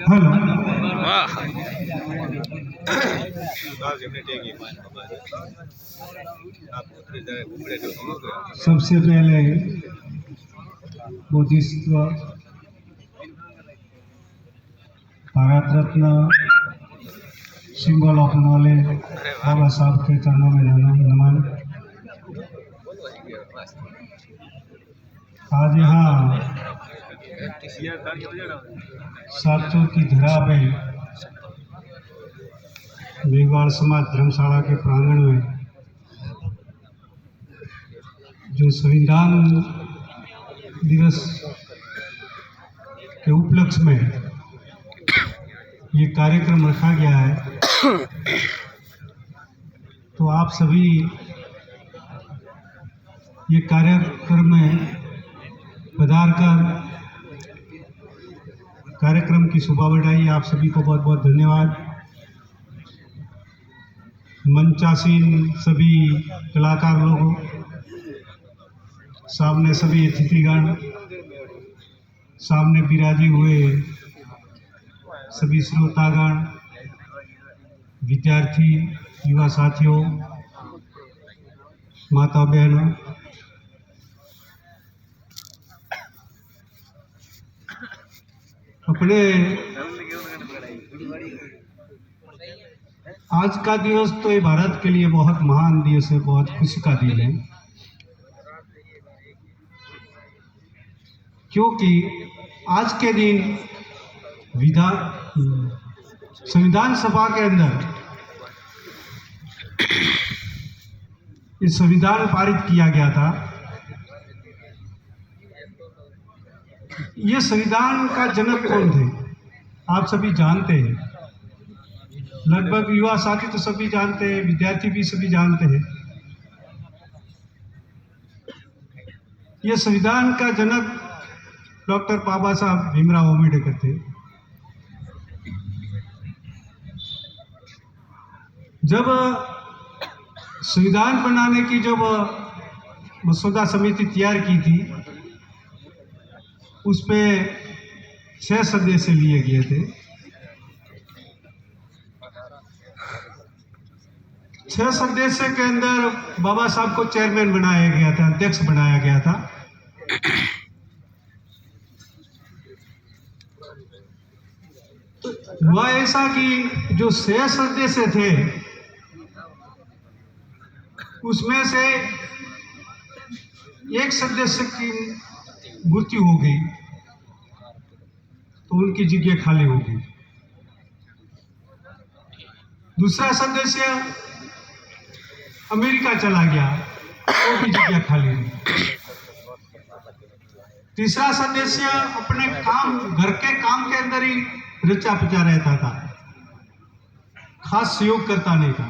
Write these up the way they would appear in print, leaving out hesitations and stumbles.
Hello. वाह सबसे पहले Bodhisattva Bharat Ratna symbol of knowledge बाबा साहब के चरणों में नमन। आज यहाँ सातों की धरा पे मेघवाल समाज धर्मशाला के प्रांगण में जो संविधान दिवस के उपलक्ष्य में ये कार्यक्रम रखा गया है, तो आप सभी ये कार्यक्रम में पधार कर कार्यक्रम की शोभा बढ़ाई। आप सभी को बहुत बहुत धन्यवाद। मंचासीन सभी कलाकार लोगों, सामने सभी अतिथिगण, सामने विराजे हुए सभी श्रोतागण, विद्यार्थी, युवा साथियों, माता बहनों, अपने आज का दिवस तो ये भारत के लिए बहुत महान दिवस है, बहुत खुशी का दिन है, क्योंकि आज के दिन संविधान सभा के अंदर इस संविधान पारित किया गया था। ये संविधान का जनक कौन थे आप सभी जानते हैं, लगभग युवा साथी तो सभी जानते हैं, विद्यार्थी भी सभी जानते हैं। ये संविधान का जनक डॉक्टर बाबा साहब भीमराव अम्बेडकर थे। जब संविधान बनाने की जब मसौदा समिति तैयार की थी, उस पे 6 सदस्य लिए गए थे। 6 सदस्य के अंदर बाबा साहब को चेयरमैन बनाया गया था, अध्यक्ष बनाया गया था। तो हुआ ऐसा कि जो 6 सदस्य थे उसमें से एक सदस्य की मृत्यु हो गई, तो उनकी जगह खाली हो गई। दूसरा सदस्य अमेरिका चला गया, वो भी जगह खाली हुई। तीसरा सदस्य अपने काम, घर के काम के अंदर ही रचा पचा रहता था, खास सहयोग करता नहीं था।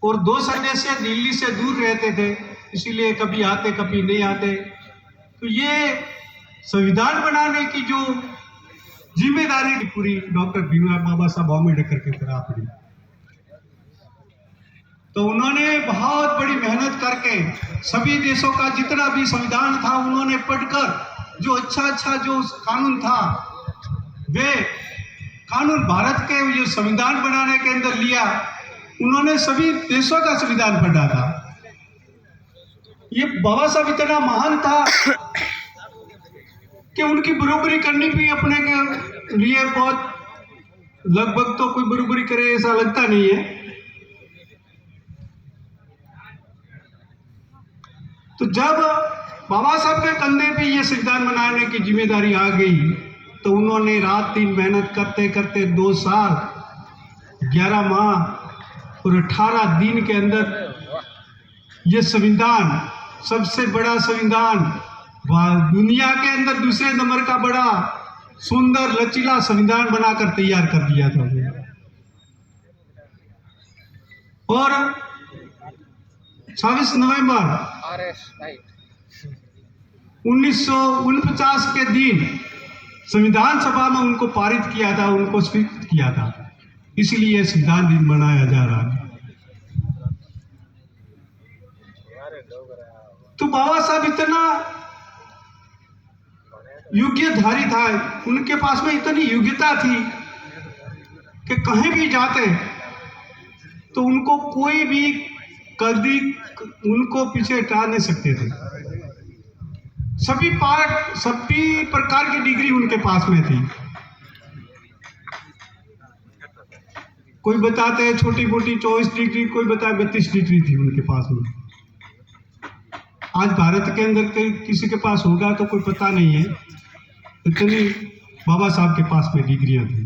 और 2 सदस्य दिल्ली से दूर रहते थे, इसीलिए कभी आते कभी नहीं आते। तो ये संविधान बनाने की जो जिम्मेदारी की पूरी डॉक्टर भीमराव बाबा साहब अम्बेडकर के ऊपर आ पड़ी। तो उन्होंने बहुत बड़ी मेहनत करके सभी देशों का जितना भी संविधान था उन्होंने पढ़कर जो अच्छा जो कानून था, वे कानून भारत के जो संविधान बनाने के अंदर लिया। उन्होंने सभी देशों का संविधान पढ़ा था। ये बाबा साहब इतना महान था कि उनकी बरोबरी करनी भी अपने के लिए बहुत, लगभग तो कोई बरोबरी करे ऐसा लगता नहीं है। तो जब बाबा साहब के कंधे पे ये संविधान बनाने की जिम्मेदारी आ गई, तो उन्होंने रात दिन मेहनत करते करते 2 साल 11 माह और 18 दिन के अंदर ये संविधान, सबसे बड़ा संविधान, दुनिया के अंदर दूसरे नंबर का बड़ा सुंदर लचीला संविधान बनाकर तैयार कर दिया था। और 26 नवंबर 1949 के दिन संविधान सभा में उनको पारित किया था, उनको स्वीकृत किया था। इसलिए संविधान दिन मनाया जा रहा है। तो बाबा साहब इतना योग्यधारी था, उनके पास में इतनी योग्यता थी कि कहीं भी जाते तो उनको कोई भी कभी उनको पीछे हटा नहीं सकते थे। सभी प्रकार की डिग्री उनके पास में थी। कोई बताते हैं छोटी मोटी 24 डिग्री, कोई बताए 32 डिग्री थी उनके पास में। आज भारत के अंदर किसी के पास होगा तो कोई पता नहीं है, इतनी बाबा साहब के पास में डिग्रियां थी।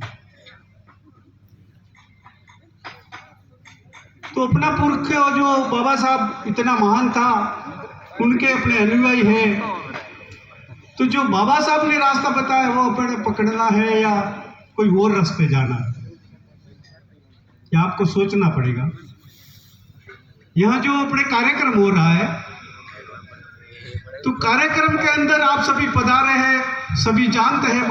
तो अपना पुरख जो बाबा साहब इतना महान था, उनके अपने अनुयायी हैं, तो जो बाबा साहब ने रास्ता बताया वो अपने पकड़ना है या कोई और रास्ते जाना है, ये आपको सोचना पड़ेगा। यहाँ जो अपने कार्यक्रम हो रहा है, तो कार्यक्रम के अंदर आप सभी पधारे हैं, सभी जानते हैं